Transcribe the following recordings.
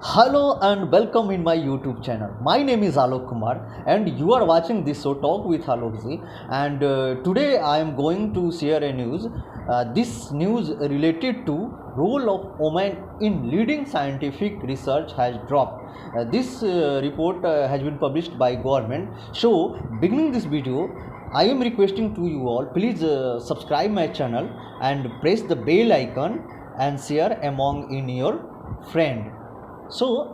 Hello and welcome in my YouTube channel. My name is Alok Kumar and you are watching this show Talk with Alok Ji. And today I am going to share a news. This news related to role of women in leading scientific research has dropped. This report has been published by government. So beginning this video, I am requesting to you all please subscribe my channel and press the bell icon and share among in your friend. So,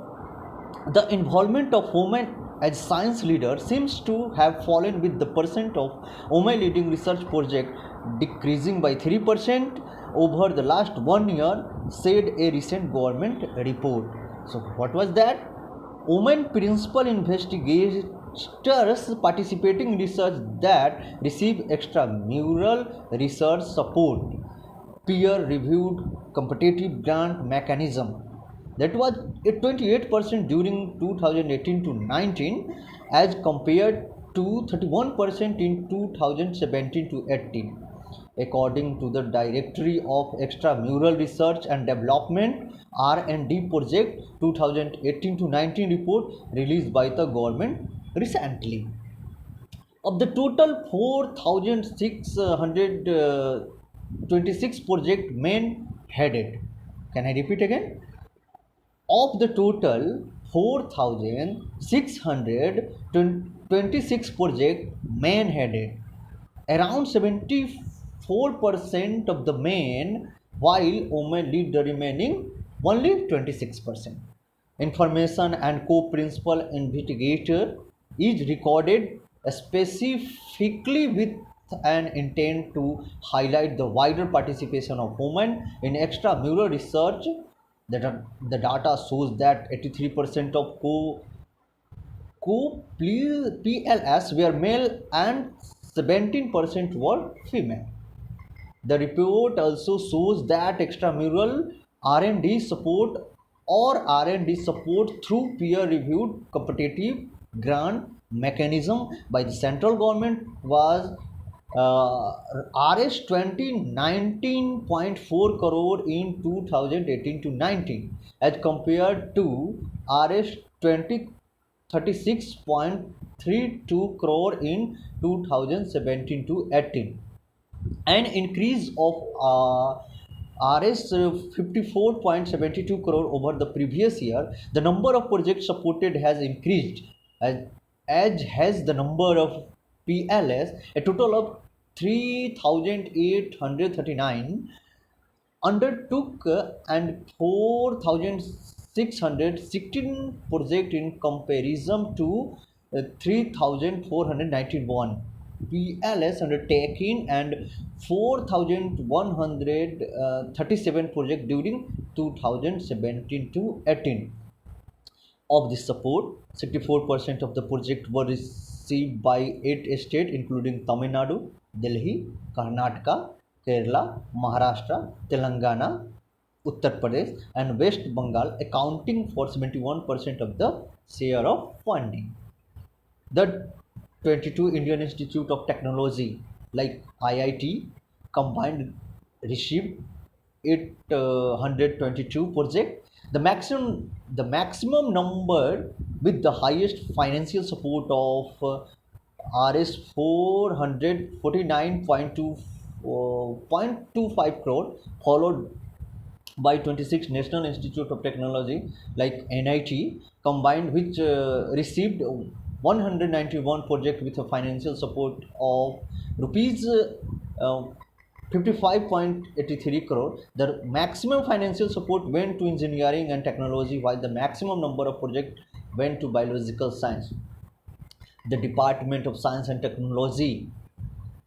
the involvement of women as science leaders seems to have fallen with the percent of women leading research project decreasing by 3% over the last 1 year, said a recent government report. So, what was that? Women principal investigators participating in research that receive extramural research support, peer reviewed competitive grant mechanism, that was at 28% during 2018 to 19 as compared to 31% in 2017 to 18, according to the Directory of Extramural Research and Development R&D project 2018 to 19 report released by the government recently. Of the total 4,626 project men headed. Can I repeat again? Of the total 4,626 project men headed, around 74% of the men, while women lead the remaining only 26%. Information and co-principal investigator is recorded specifically with an intent to highlight the wider participation of women in extramural research. The data shows that 83% of co-PLS were male and 17% were female. The report also shows that extramural R&D support or R&D support through peer-reviewed competitive grant mechanism by the central government was Rs 2019.4 crore in 2018 to 19 as compared to Rs 2036.32 crore in 2017 to 18, an increase of Rs 54.72 crore over the previous year. The number of projects supported has increased, as has the number of PLS. A total of 3,839 undertook and 4,616 projects in comparison to 3,491 PLS undertaken and 4,137 projects during 2017 to 18. Of this support, 64% of the projects were received by 8 states including Tamil Nadu, Delhi, Karnataka, Kerala, Maharashtra, Telangana, Uttar Pradesh and West Bengal, accounting for 71% of the share of funding. The 22 Indian Institute of Technology like IIT combined received 822 projects. The maximum number with the highest financial support of Rs 449.25 crore, followed by 26 National Institute of Technology like NIT combined, which received 191 project with a financial support of rupees 55.83 crore. The maximum financial support went to engineering and technology, while the maximum number of projects went to biological science. The Department of Science and Technology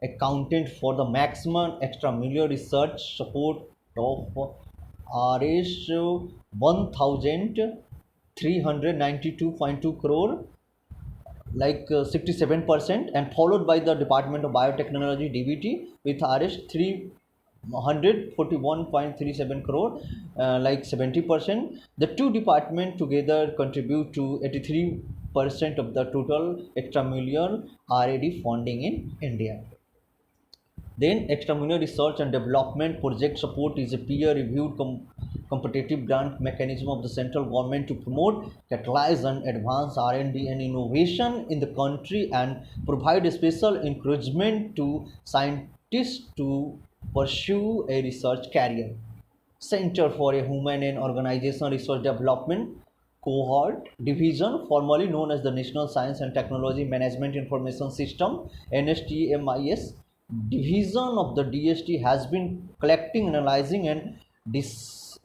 accounted for the maximum extramural research support of Rs 1,392.2 crore, like 67%, and followed by the Department of Biotechnology DBT with Rs 341.37 crore, like 70%. The two departments together contribute to 83% of the total extramural R&D funding in India. Then extramural research and development project support is a peer-reviewed competitive grant mechanism of the central government to promote, catalyze and advance R&D and innovation in the country and provide a special encouragement to scientists to pursue a research career. Center for a Human and Organizational Research Development Cohort Division, formerly known as the National Science and Technology Management Information System (NSTMIS) division of the DST, has been collecting, analyzing, and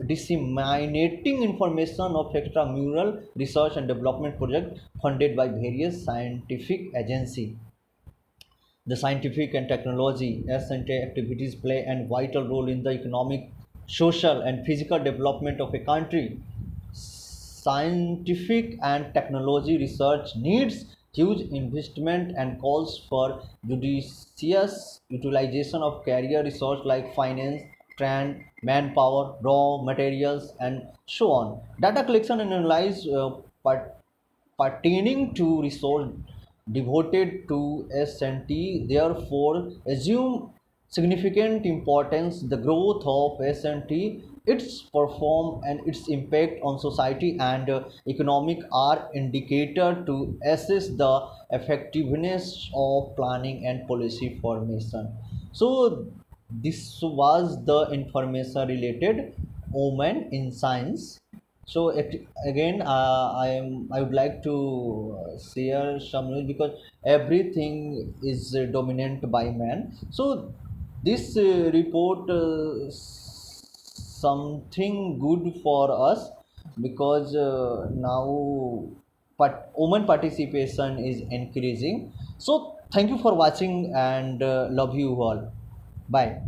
disseminating information of extramural research and development projects funded by various scientific agencies. The scientific and technology S&T activities play a vital role in the economic, social, and physical development of a country. Scientific and technology research needs huge investment and calls for judicious utilization of career resource like finance, trend, manpower, raw materials, and so on. Data collection and analyze pertaining to resource devoted to S&T therefore assume significant importance. The growth of S&T, its perform and its impact on society and economic are indicator to assess the effectiveness of planning and policy formation. So this was the information related women in science. So again, I would like to share some news because everything is dominant by man. So this report something good for us because now but women participation is increasing. So thank you for watching and love you all. Bye.